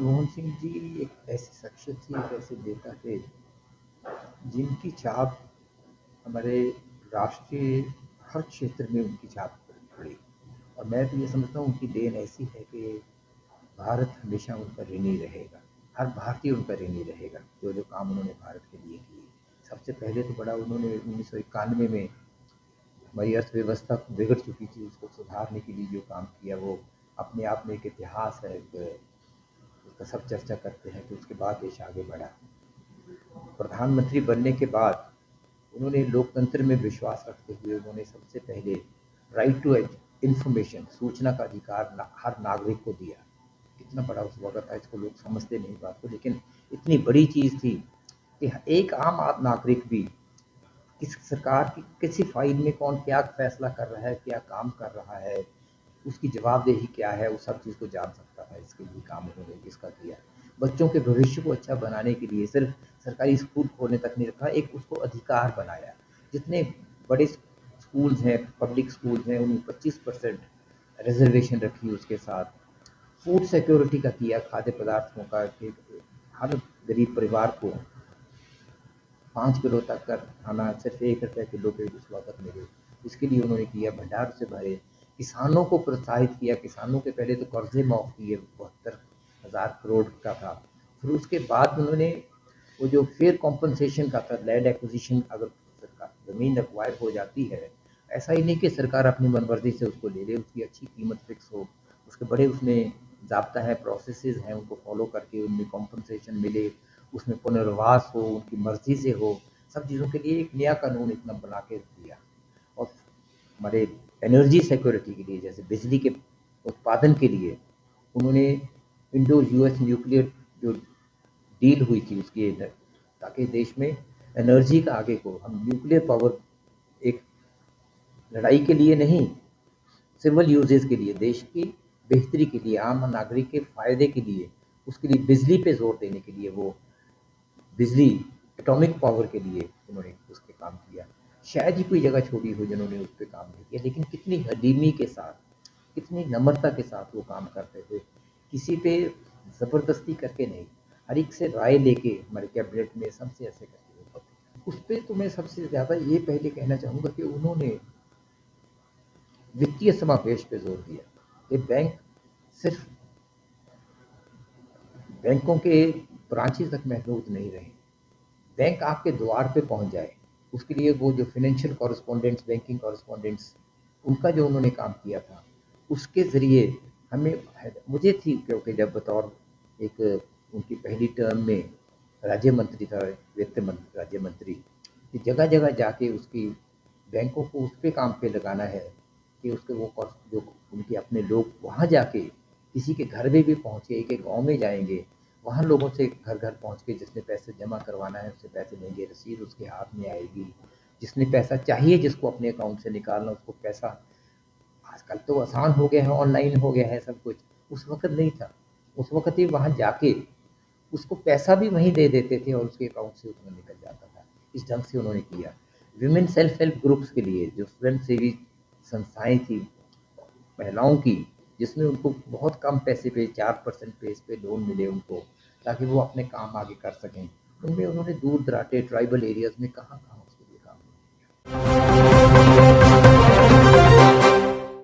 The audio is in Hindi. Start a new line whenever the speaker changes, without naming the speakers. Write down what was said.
मनमोहन सिंह जी एक ऐसी शख्सियत थी, एक ऐसे नेता थे जिनकी छाप हमारे राष्ट्रीय हर क्षेत्र में उनकी छाप पड़ी। और मैं तो ये समझता हूँ उनकी देन ऐसी है कि भारत हमेशा उनका ऋणी रहेगा, हर भारतीय उनका ऋणी रहेगा। जो जो काम उन्होंने भारत के लिए किए, सबसे पहले तो बड़ा उन्होंने 1991 में हमारी अर्थव्यवस्था बिगड़ चुकी थी, उसको सुधारने के लिए जो काम किया वो अपने आप में एक इतिहास है। उसका सब चर्चा करते हैं कि उसके बाद देश आगे बढ़ा। प्रधानमंत्री बनने के बाद उन्होंने लोकतंत्र में विश्वास रखते हुए उन्होंने सबसे पहले राइट टू इंफॉर्मेशन, सूचना का अधिकार हर नागरिक को दिया। कितना बड़ा उस वक्त था, इसको लोग समझते नहीं बात को, लेकिन इतनी बड़ी चीज़ थी कि एक आम नागरिक भी किस सरकार की किसी फाइल में कौन क्या फैसला कर रहा है, क्या काम कर रहा है, उसकी जवाबदेही क्या है, उस सब चीज़ को जान सकता था। इसके लिए काम उन्होंने इसका किया। बच्चों के भविष्य को अच्छा बनाने के लिए सिर्फ सरकारी स्कूल खोलने तक नहीं रखा, एक उसको अधिकार बनाया। जितने बड़े स्कूल्स हैं, पब्लिक स्कूल्स हैं, उनमें 25% रिजर्वेशन रखी उसके साथ। फूड सिक्योरिटी का किया, खाद्य पदार्थों का कि हर गरीब परिवार को 5 किलो तक का खाना सिर्फ 1 रुपये किलो पे उस वक्त मिले, इसके लिए उन्होंने किया। भंडार से भरे, किसानों को प्रोत्साहित किया। किसानों के पहले तो कर्जे माफ किए, 72,000 करोड़ का था। फिर उसके बाद उन्होंने वो जो फेयर कॉम्पनसेशन का था, लैंड एक्विजिशन, अगर सरकार ज़मीन एक्वायर हो जाती है, ऐसा ही नहीं कि सरकार अपनी मनमर्जी से उसको ले ले, उसकी अच्छी कीमत फिक्स हो, उसके बड़े उसमें ज़ाब्ता है, प्रोसेसेस हैं, उनको फॉलो करके उनमें कॉम्पनसेशन मिले, उसमें पुनर्वास हो, उनकी मर्जी से हो। सब चीज़ों के लिए एक नया कानून इतना बना के दिया। और हमारे एनर्जी सिक्योरिटी के लिए, जैसे बिजली के उत्पादन के लिए उन्होंने इंडो यूएस न्यूक्लियर जो डील हुई थी उसकी, ताकि देश में एनर्जी का आगे को हम न्यूक्लियर पावर एक लड़ाई के लिए नहीं, सिविल यूजेस के लिए, देश की बेहतरी के लिए, आम नागरिक के फायदे के लिए, उसके लिए बिजली पे जोर देने के लिए वो बिजली एटॉमिक पावर के लिए उन्होंने उस पर काम किया। शायद ही कोई जगह छोड़ी हो जिन्होंने उस पर काम नहीं किया, लेकिन कितनी हलीमी के साथ, कितनी नम्रता के साथ वो काम करते थे। किसी पे ज़बरदस्ती करके नहीं, हर एक से राय लेके हमारे कैबिनेट में सबसे ऐसे करके वो करते। उस पर तो मैं सबसे ज़्यादा ये पहले कहना चाहूँगा कि उन्होंने वित्तीय समावेश पे जोर दिया कि बैंक सिर्फ बैंकों के ब्रांचेस तक महदूद नहीं रहे, बैंक आपके द्वार पे पहुंच जाए। उसके लिए वो जो फाइनेंशियल कॉरेस्पॉन्डेंट्स, बैंकिंग कॉरेस्पॉन्डेंट्स, उनका जो उन्होंने काम किया था, उसके ज़रिए हमें, मुझे थी क्योंकि जब बतौर एक उनकी पहली टर्म में राज्य मंत्री था, वित्त मंत्री राज्य मंत्री, कि जगह जगह जाके उसकी बैंकों को उस पे काम पे लगाना है कि उसके वो जो उनके अपने लोग वहाँ जाके किसी के घर में भी पहुँचे, एक एक गाँव में जाएंगे, वहाँ लोगों से घर घर पहुँच के जिसने पैसे जमा करवाना है उससे पैसे लेंगे, रसीद उसके हाथ में आएगी। जिसने पैसा चाहिए, जिसको अपने अकाउंट से निकालना, उसको पैसा, आजकल तो आसान हो गया है, ऑनलाइन हो गया है सब कुछ, उस वक्त नहीं था। उस वक्त ही वहाँ जाके उसको पैसा भी वहीं दे देते थे और उसके अकाउंट से उसमें निकल जाता था। इस ढंग से उन्होंने किया। विमेन सेल्फ हेल्प ग्रुप्स के लिए जो स्वयं सेवी संस्थाएं थी महिलाओं की, जिसमें उनको बहुत कम पैसे पे 4% पे इस पे लोन मिले उनको, ताकि वो अपने काम आगे कर सकें। उनमें उन्होंने दूर दराटे ट्राइबल एरियाज़ में कहाँ कहाँ